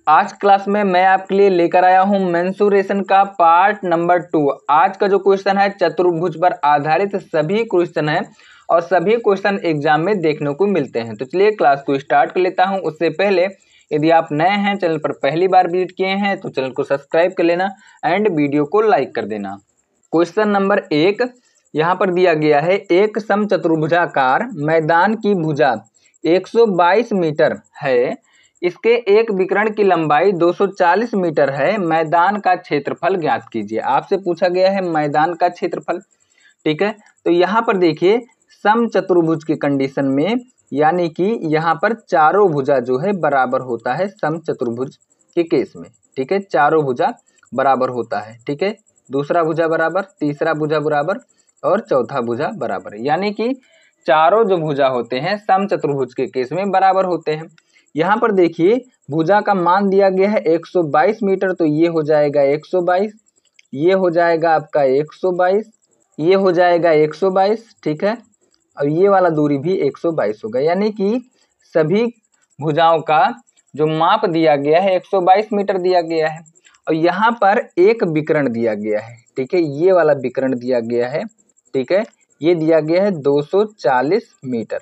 आज क्लास में मैं आपके लिए लेकर आया हूं मेंसुरेशन का पार्ट नंबर 2। आज का जो क्वेश्चन है चतुर्भुज पर आधारित सभी क्वेश्चन है और सभी क्वेश्चन एग्जाम में देखने को मिलते हैं। तो चलिए क्लास को स्टार्ट कर लेता हूं। उससे पहले यदि आप नए हैं, चैनल पर पहली बार विजिट किए हैं तो चैनल को सब्सक्राइब कर लेना एंड वीडियो को लाइक कर देना। क्वेश्चन नंबर 1 यहाँ पर दिया गया है, एक समचतुर्भुजाकार मैदान की भुजा 122 मीटर है, इसके एक विकर्ण की लंबाई 240 मीटर है, मैदान का क्षेत्रफल ज्ञात कीजिए। आपसे पूछा गया है मैदान का क्षेत्रफल। ठीक है, तो यहाँ पर देखिए समचतुर्भुज की कंडीशन में, यानी कि यहाँ पर चारों भुजा जो है बराबर होता है समचतुर्भुज के केस में। ठीक है, चारों भुजा बराबर होता है। ठीक है, दूसरा भुजा बराबर, तीसरा भुजा बराबर और चौथा भुजा बराबर, यानी कि चारों जो भुजा होते हैं समचतुर्भुज के केस में बराबर होते हैं। यहाँ पर देखिए भुजा का मान दिया गया है 122 मीटर, तो ये हो जाएगा 122, ये हो जाएगा आपका 122, ये हो जाएगा 122। ठीक है, और ये वाला दूरी भी 122 होगा, यानी कि सभी भुजाओं का जो माप दिया गया है 122 मीटर दिया गया है। और यहाँ पर एक विकर्ण दिया गया है। ठीक है, ये वाला विकर्ण दिया गया है। ठीक है, ये दिया गया है 240 मीटर।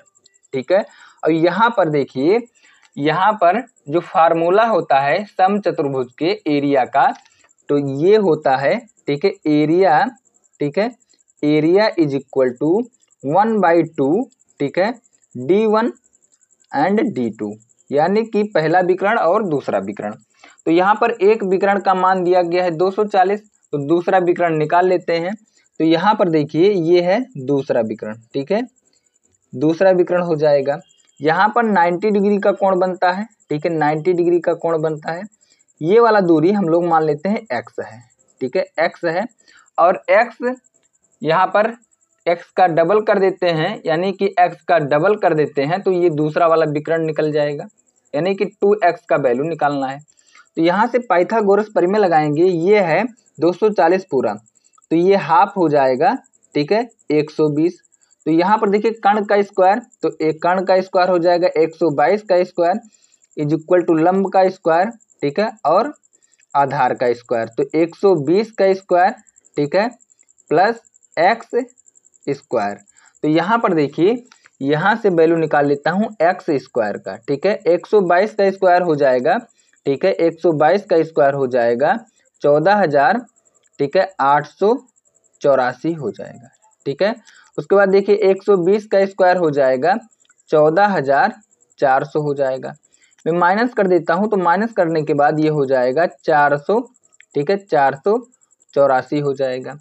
ठीक है, और यहाँ पर देखिए, यहाँ पर जो फार्मूला होता है समचतुर्भुज के एरिया का, तो ये होता है, ठीक है, एरिया, ठीक है, एरिया इज इक्वल टू 1/2, ठीक है, D1 एंड D2, यानी कि पहला विकर्ण और दूसरा विकर्ण। तो यहाँ पर एक विकर्ण का मान दिया गया है 240, तो दूसरा विकर्ण निकाल लेते हैं। तो यहाँ पर देखिए ये है दूसरा विकर्ण। ठीक है, दूसरा विकर्ण हो जाएगा, यहाँ पर 90 डिग्री का कोण बनता है। ठीक है, 90 डिग्री का कोण बनता है। ये वाला दूरी हम लोग मान लेते हैं x है। ठीक है, x है, और x यहाँ पर x का डबल कर देते हैं, यानी कि x का डबल कर देते हैं तो ये दूसरा वाला विकर्ण निकल जाएगा, यानी कि 2x का वैल्यू निकालना है। तो यहाँ से पाइथागोरस प्रमेय लगाएंगे, ये है 240 पूरा, तो ये हाफ हो जाएगा। ठीक है, 120। तो यहाँ पर देखिए कर्ण का स्क्वायर, तो एक कर्ण का स्क्वायर हो जाएगा 122 का स्क्वायर इज इक्वल टू लंब का स्क्वायर। ठीक है, और आधार का स्क्वायर, तो 120 का स्क्वायर, ठीक है, प्लस x स्क्वायर। तो यहाँ पर देखिए यहाँ से वैल्यू निकाल लेता हूँ x स्क्वायर का। ठीक है, 122 का स्क्वायर हो जाएगा, ठीक है, 122 का स्क्वायर हो जाएगा 14,000, ठीक है, 884 हो जाएगा। ठीक है, उसके बाद देखिए 120 का स्क्वायर हो जाएगा 14,400 हो जाएगा। मैं माइनस कर देता हूं, तो माइनस करने के बाद ये हो जाएगा 400, ठीक है, 484 हो जाएगा।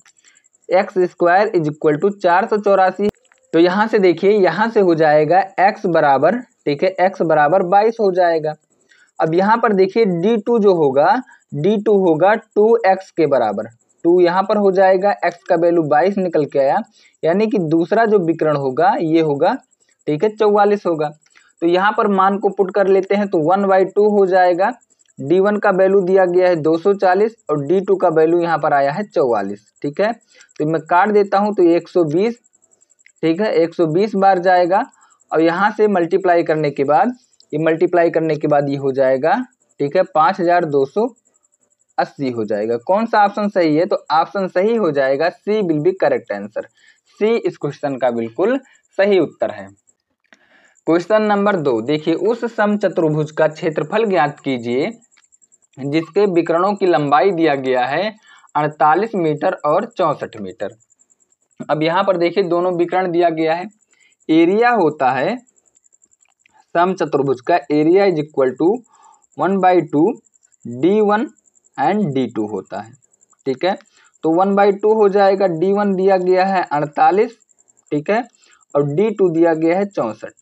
X square is equal to 484। तो यहाँ से देखिए, यहाँ से हो जाएगा x बराबर, ठीक है, x बराबर 22 हो जाएगा। अब यहाँ पर देखिए D2 जो होगा, D2 होगा 2x के बराबर। 2 यहाँ पर हो जाएगा, x का वैल्यू 22 निकल के आया, यानी कि दूसरा जो विकर्ण होगा ये होगा, ठीक है, 44 होगा। तो यहाँ पर मान को पुट कर लेते हैं, तो 1/2 हो जाएगा। D1 का वैल्यू दिया गया है 240 और D2 का वैल्यू यहाँ पर आया है 44। ठीक है, तो मैं काट देता हूँ, तो 120, ठीक है, 120 बार जाएगा, और यहाँ से मल्टीप्लाई करने के बाद, ये मल्टीप्लाई करने के बाद ये हो जाएगा, ठीक है, 5280 हो जाएगा। कौन सा ऑप्शन सही है? तो ऑप्शन सही हो जाएगा, सी विल बी करेक्ट आंसर। सी इस क्वेश्चन का बिल्कुल सही उत्तर है। क्वेश्चन नंबर 2 देखिए, उस समचतुर्भुज का क्षेत्रफल ज्ञात कीजिए जिसके विकर्णों की लंबाई दिया गया है 48 मीटर और 64 मीटर। अब यहाँ पर देखिए दोनों विकर्ण दिया गया है। एरिया होता है समचतुर्भुज का, area is equal to 1/2 D1 and D2 होता है। ठीक है, तो 1/2 हो जाएगा, D1 दिया गया है 48, ठीक है, और D2 दिया गया है 64।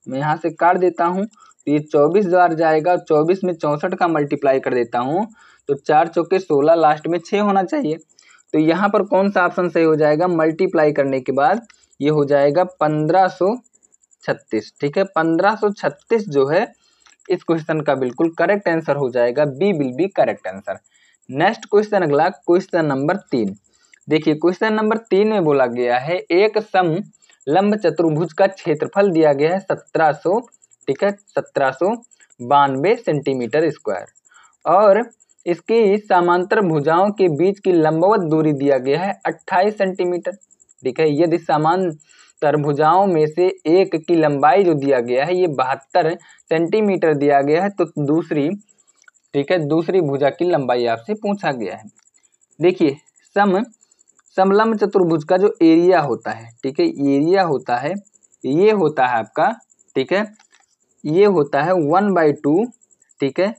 मैं यहाँ से काट देता हूँ, तो ये 24 बार जाएगा, 24 में 64 का मल्टीप्लाई कर देता हूँ, तो 4 चौके 16, लास्ट में 6 होना चाहिए। तो यहाँ पर कौन सा ऑप्शन सही हो जाएगा? मल्टीप्लाई करने के बाद ये हो जाएगा 1536। ठीक है, 1536 जो है इस क्वेश्चन का बिल्कुल करेक्ट आंसर हो जाएगा। B will be correct answer. Next question, अगला क्वेश्चन नंबर 3 देखिए, क्वेश्चन नंबर 3 में बोला गया है, एक सम लंब चतुर्भुज का क्षेत्रफल दिया गया है 1700, ठीक है, 1792 सेंटीमीटर स्क्वायर। और इसकी समांतर भुजाओं के बीच की लंबवत दूरी दिया गया है 28 सेंटीमीटर। ठीक है, यदि समांतर भुजाओं में से एक की लंबाई जो दिया गया है ये 72 सेंटीमीटर दिया गया है, तो दूसरी, ठीक है, दूसरी भुजा की लंबाई आपसे पूछा गया है। देखिए समलंब चतुर्भुज का जो एरिया होता है, ठीक है, एरिया होता है, ये होता है आपका, ठीक है, ये होता है 1/2, ठीक है,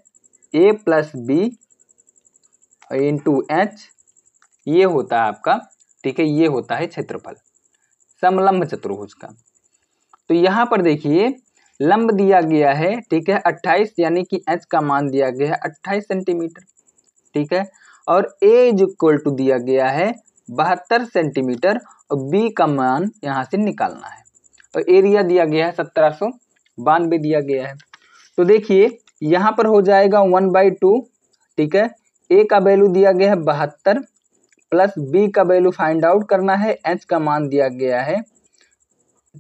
a plus b into h, ये होता है आपका, ठीक है, ये होता है क्षेत्रफल समलंब चतुर्भुज का। तो यहाँ पर देखिए लंब दिया गया है, ठीक है, 28, यानी कि एच का मान दिया गया है 28 सेंटीमीटर, ठीक है, और a इज इक्वल टू दिया गया है 72 सेंटीमीटर और b का मान यहाँ से निकालना है, और एरिया दिया गया है 1792 दिया गया है। तो देखिए यहाँ पर हो जाएगा 1/2, ठीक है, a का वैल्यू दिया गया है 72 प्लस b का वैल्यू फाइंड आउट करना है, h का मान दिया गया है,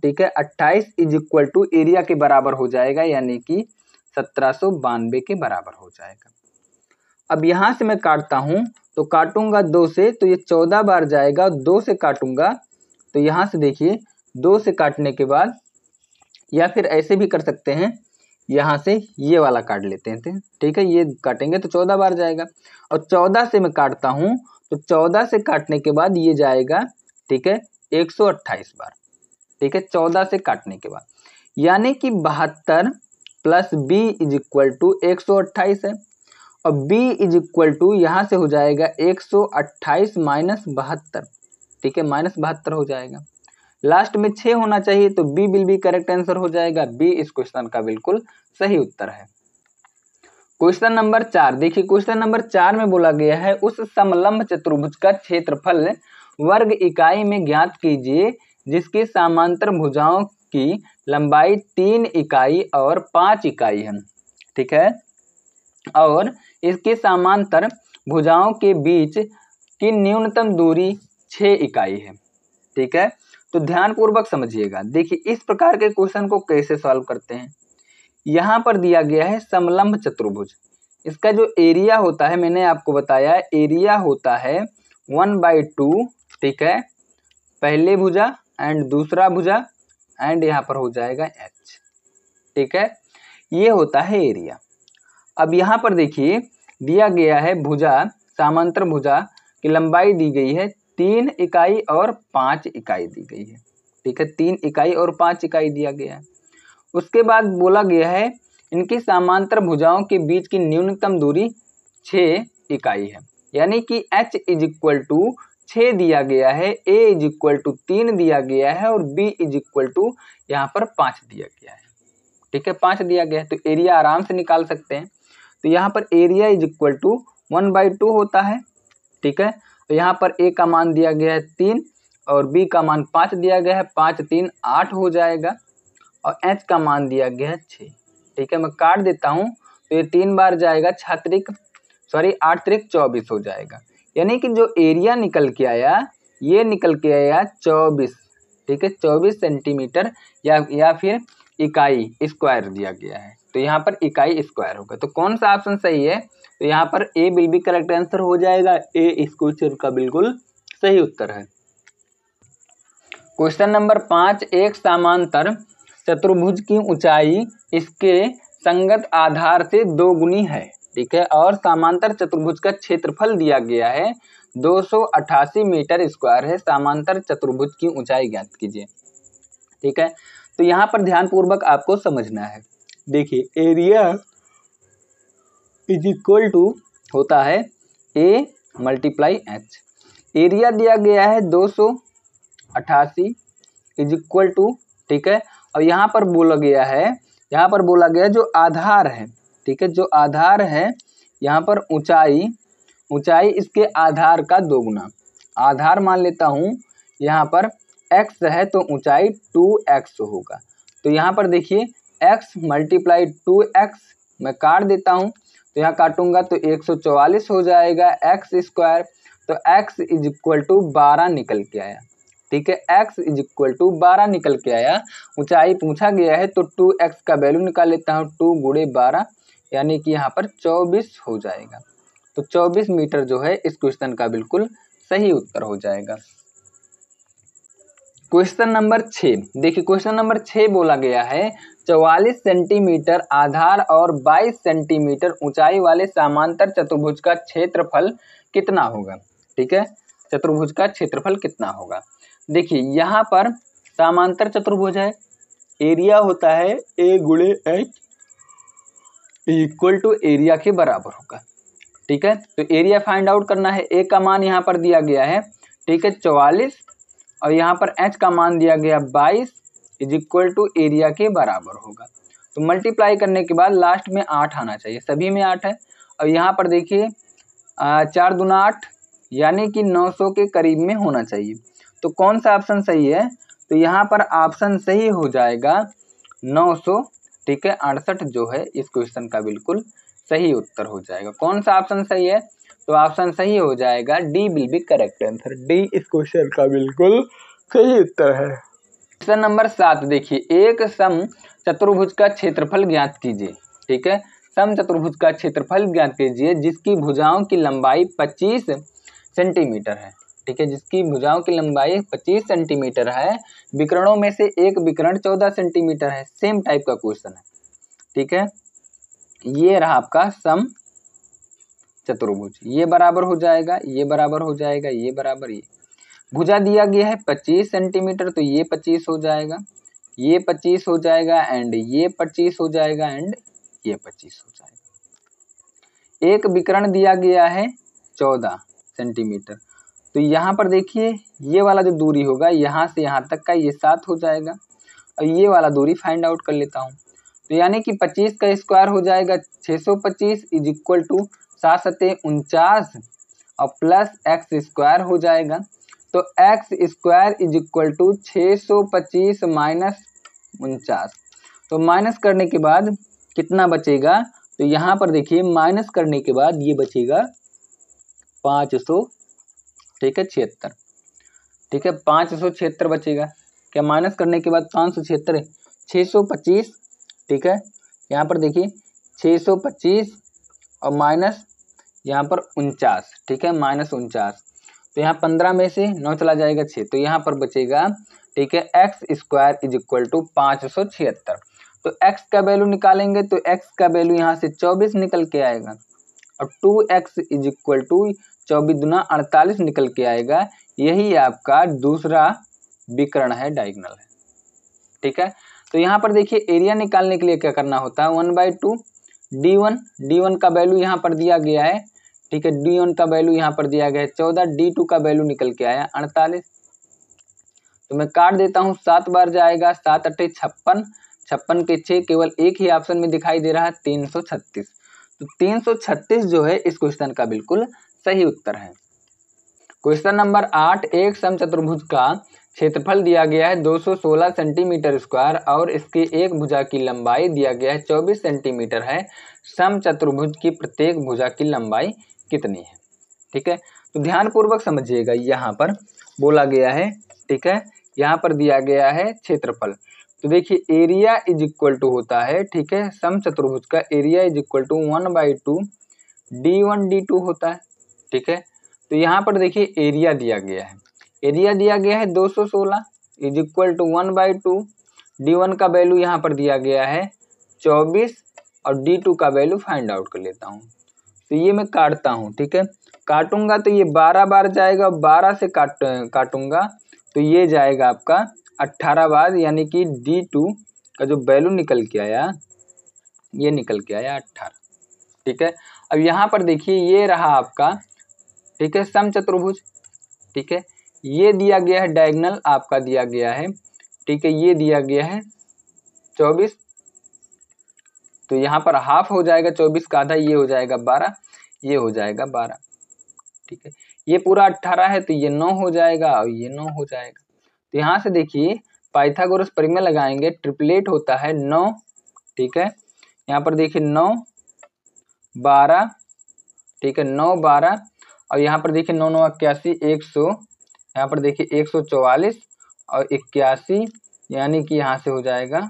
ठीक है, 28 इज इक्वल टू एरिया के बराबर हो जाएगा, यानी कि 1792 के बराबर हो जाएगा। अब यहाँ से मैं काटता हूँ, तो काटूंगा 2 से तो ये 14 बार जाएगा, 2 से काटूंगा तो यहाँ से देखिए 2 से काटने के बाद, या फिर ऐसे भी कर सकते हैं, यहाँ से ये वाला काट लेते हैं, ठीक है, ये काटेंगे तो 14 बार जाएगा, और 14 से मैं काटता हूँ तो 14 से काटने के बाद ये जाएगा, ठीक है, 128 बार, ठीक है, 14 से काटने के बाद, यानी कि 72 plus b is equal to 128 है, और b इज इक्वल टू यहाँ से हो जाएगा 128 माइनस 72, ठीक है, माइनस 72 हो जाएगा, लास्ट में 6 होना चाहिए, तो B will be correct answer हो जाएगा, बी इस क्वेश्चन का बिल्कुल सही उत्तर है। क्वेश्चन नंबर 4, देखिए क्वेश्चन नंबर 4 में बोला गया है उस समलंब चतुर्भुज का क्षेत्रफल वर्ग इकाई में ज्ञात कीजिए जिसकी समांतर भुजाओं की लंबाई 3 इकाई और 5 इकाई है, ठीक है, और इसके समांतर भुजाओं के बीच की न्यूनतम दूरी 6 इकाई है, ठीक है। तो ध्यान पूर्वक समझिएगा। देखिए इस प्रकार के क्वेश्चन को कैसे सॉल्व करते हैं। यहाँ पर दिया गया है समलंब चतुर्भुज, इसका जो एरिया होता है मैंने आपको बताया, एरिया होता है 1/2, ठीक है, पहले भुजा एंड दूसरा भुजा एंड यहाँ पर हो जाएगा h, ठीक है, ये होता है एरिया। अब यहाँ पर देखिए दिया गया है भुजा, समांतर भुजा की लंबाई दी गई है 3 इकाई और 5 इकाई दी गई है, ठीक है, 3 इकाई और 5 इकाई दिया गया है। उसके बाद बोला गया है इनकी समांतर भुजाओं के बीच की न्यूनतम दूरी 6 इकाई है, यानी कि h इज इक्वल टू 6 दिया गया है, a इज इक्वल टू 3 दिया गया है और b इज इक्वल टू यहाँ पर 5 दिया गया है, ठीक है, 5 दिया गया है, तो एरिया आराम से निकाल सकते हैं। तो यहाँ पर एरिया इज इक्वल टू 1/2 होता है, ठीक है, तो यहाँ पर a का मान दिया गया है 3 और b का मान 5 दिया गया है, 5 3 8 हो जाएगा और h का मान दिया गया है 6, ठीक है, मैं काट देता हूँ तो ये 3 बार जाएगा, 8 त्रिक 24 हो जाएगा, यानी कि जो एरिया निकल के आया ये निकल के आया 24, ठीक है, 24 सेंटीमीटर या फिर इकाई स्क्वायर दिया गया है, तो यहाँ पर इकाई स्क्वायर होगा। तो कौन सा ऑप्शन सही है, तो यहाँ पर ए विल बी करेक्ट आंसर हो जाएगा, ए इस क्वेश्चन का बिल्कुल सही उत्तर है। क्वेश्चन नंबर 5, एक समांतर चतुर्भुज की ऊंचाई इसके संगत आधार से 2 गुनी है, ठीक है, और समांतर चतुर्भुज का क्षेत्रफल दिया गया है 288 मीटर स्क्वायर है, समांतर चतुर्भुज की ऊंचाई ज्ञात कीजिए, ठीक है। तो यहाँ पर ध्यान पूर्वक आपको समझना है। देखिए एरिया इज इक्वल टू होता है a मल्टीप्लाई h, एरिया दिया गया है 288 इज इक्वल टू, ठीक है, और यहाँ पर बोला गया जो आधार है, ठीक है, जो आधार है यहाँ पर ऊंचाई इसके आधार का 2 गुना, आधार मान लेता हूँ यहाँ पर x है तो ऊंचाई 2x होगा। तो यहाँ पर देखिए x मल्टीप्लाई 2x मैं काट देता हूँ, तो यहाँ काटूंगा तो 144 हो जाएगा x स्क्वायर, तो x इज इक्वल टू 12 निकल के आया, ठीक है, x इज इक्वल टू 12 निकल के आया। ऊंचाई पूछा गया है तो 2x का वैल्यू निकाल लेता हूँ, 2 गुणे 12 यानी कि यहाँ पर 24 हो जाएगा। तो 24 मीटर जो है इस क्वेश्चन का बिल्कुल सही उत्तर हो जाएगा। क्वेश्चन नंबर 6 देखिए, क्वेश्चन नंबर 6 बोला गया है 44 सेंटीमीटर आधार और 22 सेंटीमीटर ऊंचाई वाले समांतर चतुर्भुज का क्षेत्रफल कितना होगा। ठीक है, चतुर्भुज का क्षेत्रफल कितना होगा। देखिए यहाँ पर समांतर चतुर्भुज है, एरिया होता है ए गुणे एच इक्वल टू एरिया के बराबर होगा। ठीक है, तो एरिया फाइंड आउट करना है। ए का मान यहाँ पर दिया गया है, ठीक है 44, और यहाँ पर एच का मान दिया गया 22 इज इक्वल टू एरिया के बराबर होगा। तो मल्टीप्लाई करने के बाद लास्ट में 8 आना चाहिए, सभी में 8 है। और यहाँ पर देखिए 4 दूना 8 यानी कि 900 के करीब में होना चाहिए। तो कौन सा ऑप्शन सही है, तो यहाँ पर ऑप्शन सही हो जाएगा 900। ठीक है, 68 जो है इस क्वेश्चन का बिल्कुल सही उत्तर हो जाएगा। कौन सा ऑप्शन सही है, तो ऑप्शन सही हो जाएगा D will be correct answer. D इस क्वेश्चन का बिल्कुल सही उत्तर है। क्वेश्चन नंबर 7 देखिए, एक सम चतुर्भुज का क्षेत्रफल ज्ञात कीजिए। ठीक है, सम चतुर्भुज का क्षेत्रफल ज्ञात कीजिए जिसकी भुजाओं की लंबाई 25 सेंटीमीटर है। ठीक है, जिसकी भुजाओं की लंबाई 25 सेंटीमीटर है, विकर्णों में से एक विकर्ण 14 सेंटीमीटर है। सेम टाइप का क्वेश्चन है। ठीक है, ये रहा आपका सम चतुर्भुज, ये बराबर हो जाएगा, ये बराबर हो जाएगा, ये बराबर, ये भुजा दिया गया है 25 सेंटीमीटर, तो ये 25 हो जाएगा, ये 25 हो जाएगा, एंड ये 25 हो जाएगा, एंड ये 25 हो जाएगा। एक विकर्ण दिया गया है 14 सेंटीमीटर, तो यहाँ पर देखिए ये वाला जो दूरी होगा यहाँ से यहाँ तक का ये 7 हो जाएगा, और ये वाला दूरी फाइंड आउट कर लेता हूँ। तो यानी कि 25 का स्क्वायर हो जाएगा 625 इज इक्वल टू 7 सते 49 और प्लस एक्स स्क्वायर हो जाएगा। तो x square is equal to 625 minus 49। तो माइनस करने के बाद कितना बचेगा, तो यहाँ पर देखिए माइनस करने के बाद ये बचेगा 500, ठीक है 76। ठीक है, 576 बचेगा। क्या माइनस करने के बाद 576 है, 625। ठीक है, यहाँ पर देखिए 625 और माइनस यहाँ पर 49। ठीक है, माइनस 49, तो यहाँ 15 में से 9 चला जाएगा 6, तो यहाँ पर बचेगा। ठीक है, x square is equal to 576। तो एक्स का वैल्यू निकालेंगे तो एक्स का वैल्यू यहाँ से 24 निकल के आएगा, और 2x इज इक्वल टू 24 दूना 48 निकल के आएगा। यही आपका दूसरा विकर्ण है, डायगोनल है। ठीक है, तो यहाँ पर देखिए एरिया निकालने के लिए क्या करना होता है, 1/2 d1 का वैल्यू यहाँ पर दिया गया है। ठीक है, d1 का वैल्यू यहाँ पर दिया गया है 14, d2 का वैल्यू निकल के आया 48। तो मैं काट देता हूँ, 7 बार जाएगा, 7 अट्ठे 56, 56 के 6 केवल एक ही ऑप्शन में दिखाई दे रहा है 336। तो 336 जो है इस क्वेश्चन का बिल्कुल सही उत्तर है। क्वेश्चन नंबर 8, एक समचतुर्भुज का क्षेत्रफल दिया गया है 216 सेंटीमीटर स्क्वायर और इसकी एक भुजा की लंबाई दिया गया है 24 सेंटीमीटर है। समचतुर्भुज की प्रत्येक भुजा की लंबाई कितनी है। ठीक है, तो ध्यानपूर्वक समझिएगा, यहाँ पर बोला गया है। ठीक है, यहाँ पर दिया गया है क्षेत्रफल। तो देखिए एरिया इज इक्वल टू होता है, ठीक है, समचतुर्भुज का area is equal to 1/2 d1 d2 होता है। ठीक है, तो यहाँ पर देखिए एरिया दिया गया है, एरिया दिया गया है 216 इज इक्वल टू 1/2 d1 का वैल्यू यहाँ पर दिया गया है 24 और d2 का वैल्यू फाइंड आउट कर लेता हूँ। तो ये मैं काटता हूँ। ठीक है, काटूंगा तो ये 12 बार जाएगा, 12 से काटूंगा तो ये जाएगा आपका 18 बार, यानी कि d2 का जो वैल्यू निकल के आया, ये निकल के आया 18। ठीक है, अब यहाँ पर देखिए ये रहा आपका, ठीक है, समचतुर्भुज। ठीक है, ये दिया गया है डायगोनल आपका दिया गया है। ठीक है, ये दिया गया है 24, तो यहाँ पर हाफ हो जाएगा 24 का आधा, ये हो जाएगा 12, ये हो जाएगा 12। ठीक है, ये पूरा 18 है तो ये 9 हो जाएगा और ये 9 हो जाएगा। तो यहाँ से देखिए पाइथागोरस प्रमेय लगाएंगे, ट्रिपलेट होता है 9। ठीक है, यहाँ पर देखिए 9 12, ठीक है 9 12, और यहाँ पर देखिए 9 9 81 100, यहाँ पर देखिए 144 और 81, यानी कि यहाँ से हो जाएगा,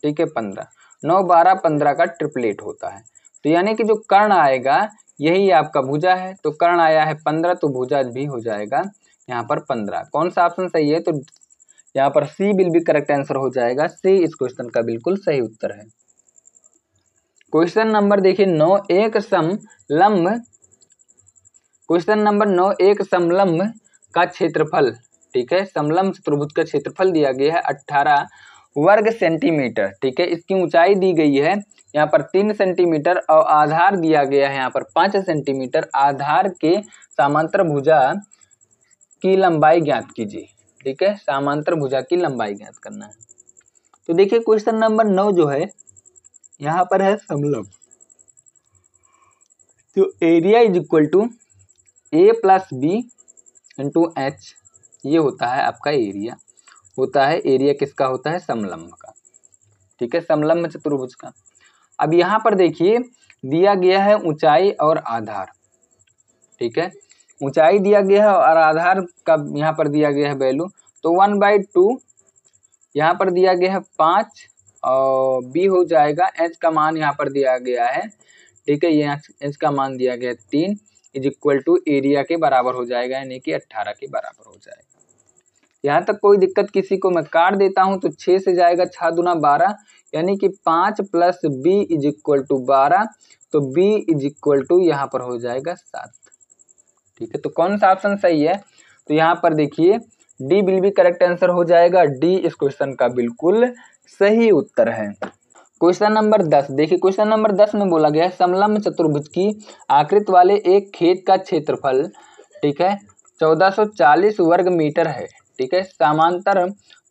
ठीक है 15। 9 12 15 का ट्रिपलेट होता है। तो यानी कि जो कर्ण आएगा यही आपका भुजा है, तो कर्ण आया है 15, तो भुजा भी हो जाएगा यहाँ पर 15। कौन सा ऑप्शन सही है? तो यहाँ पर सी विल बी करेक्ट आंसर हो जाएगा। सी इस क्वेश्चन का बिल्कुल सही उत्तर है। क्वेश्चन नंबर देखिए 9, एक समलंब, क्वेश्चन नंबर 9, एक समलंब का क्षेत्रफल, ठीक है, समलंब चतुर्भुज का क्षेत्रफल दिया गया है 18 वर्ग सेंटीमीटर, ठीक है। इसकी ऊंचाई दी गई है यहाँ पर 3 सेंटीमीटर और आधार दिया गया है यहाँ पर 5 सेंटीमीटर। आधार के समांतर भुजा की लंबाई ज्ञात कीजिए, ठीक है, समांतर भुजा की लंबाई ज्ञात करना है। तो देखिए क्वेश्चन नंबर 9 जो है यहाँ पर है समलंब, तो area is equal to a plus b into h, ये होता है आपका एरिया, होता है एरिया किसका होता है? समलंब का, ठीक है, समलंब चतुर्भुज का। अब यहाँ पर देखिए दिया गया है ऊंचाई और आधार, ठीक है, ऊंचाई दिया गया है और आधार का यहाँ पर दिया गया है वैल्यू, तो 1/2 यहाँ पर दिया गया है 5 और बी हो जाएगा, एच का मान यहाँ पर दिया गया है, ठीक है, ये एच का मान दिया गया है 3 इज इक्वल टू एरिया के बराबर हो जाएगा, यानी कि 18 के बराबर हो जाएगा। यहाँ तक कोई दिक्कत किसी को मैं काट देता हूँ, तो 6 से जाएगा 6 दूना 12, यानी कि 5 plus b is equal to 12, तो बी इज इक्वल टू यहाँ पर हो जाएगा 7, ठीक है। तो कौन सा ऑप्शन सही है? तो यहाँ पर देखिए D will be correct answer हो जाएगा। डी इस क्वेश्चन का बिल्कुल सही उत्तर है। क्वेश्चन नंबर 10 देखिए, क्वेश्चन नंबर 10 में बोला गया है समलंब चतुर्भुज की आकृति वाले एक खेत का क्षेत्रफल, ठीक है, 1440 वर्ग मीटर है, ठीक है, समांतर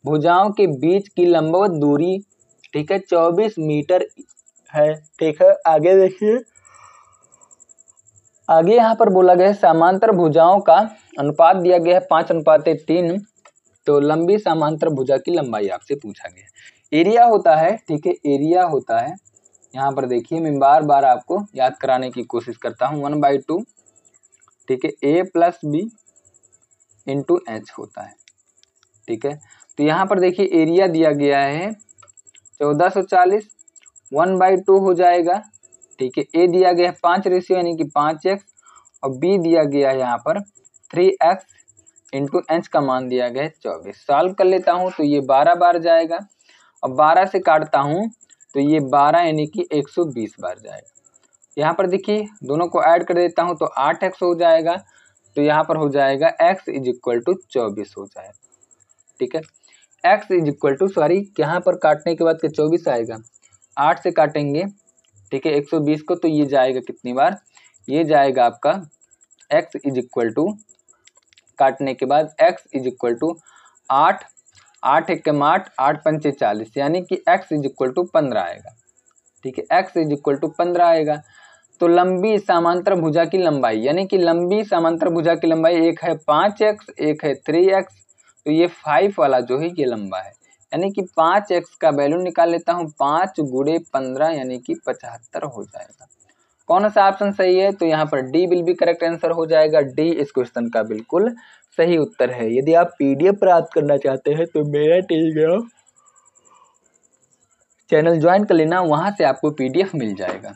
भुजाओं के बीच की लंबवत दूरी, ठीक है, 24 मीटर है, ठीक है। आगे देखिए, आगे यहाँ पर बोला गया है समांतर भुजाओं का अनुपात दिया गया है 5:3, तो लंबी समांतर भुजा की लंबाई आपसे पूछा गया है। एरिया होता है, ठीक है, एरिया होता है, यहाँ पर देखिए मैं बार बार आपको याद कराने की कोशिश करता हूँ, 1/2, ठीक है, ए प्लस बी इंटू एच होता है, ठीक है। तो यहाँ पर देखिए एरिया दिया गया है 1440, 1/2 हो जाएगा, ठीक है। ए दिया गया है 5 रेशियो यानी कि 5x, और बी दिया गया है यहाँ पर 3x इंटू एच का मान दिया गया है 24। सॉल्व कर लेता हूँ तो ये 12 बार जाएगा, और 12 से काटता हूँ तो ये 12 यानी कि 120 बार जाएगा। यहाँ पर देखिए दोनों को ऐड कर देता हूँ तो 8x हो जाएगा, तो यहाँ पर हो जाएगा x इज इक्वल टू 24 हो जाएगा, ठीक है। x इज इक्वल टू यहाँ पर काटने के बाद 24 आएगा, 8 से काटेंगे, ठीक है, 120 को, तो ये जाएगा कितनी बार? ये जाएगा आपका x इज इक्वल टू, काटने के बाद x इज इक्वल टू 8, 8 एकम 8, 8 पंचे 40, यानी कि x इज इक्वल टू 15 आएगा, ठीक है, x इज इक्वल टू 15 आएगा। तो लंबी समांतर भुजा की लंबाई, यानी कि लंबी समांतर भुजा की लंबाई एक है 5x, एक है 3x, तो ये 5 वाला जो है ये लंबा है, यानी कि 5x का वैल्यू निकाल लेता हूँ, 5 गुणे 15 यानी कि 75 हो जाएगा। कौन सा ऑप्शन सही है? तो यहाँ पर D will be correct answer हो जाएगा। डी इस क्वेश्चन का बिल्कुल सही उत्तर है। यदि आप पीडीएफ प्राप्त करना चाहते हैं तो मेरा टेलीग्राम चैनल ज्वाइन कर लेना, वहां से आपको पीडीएफ मिल जाएगा।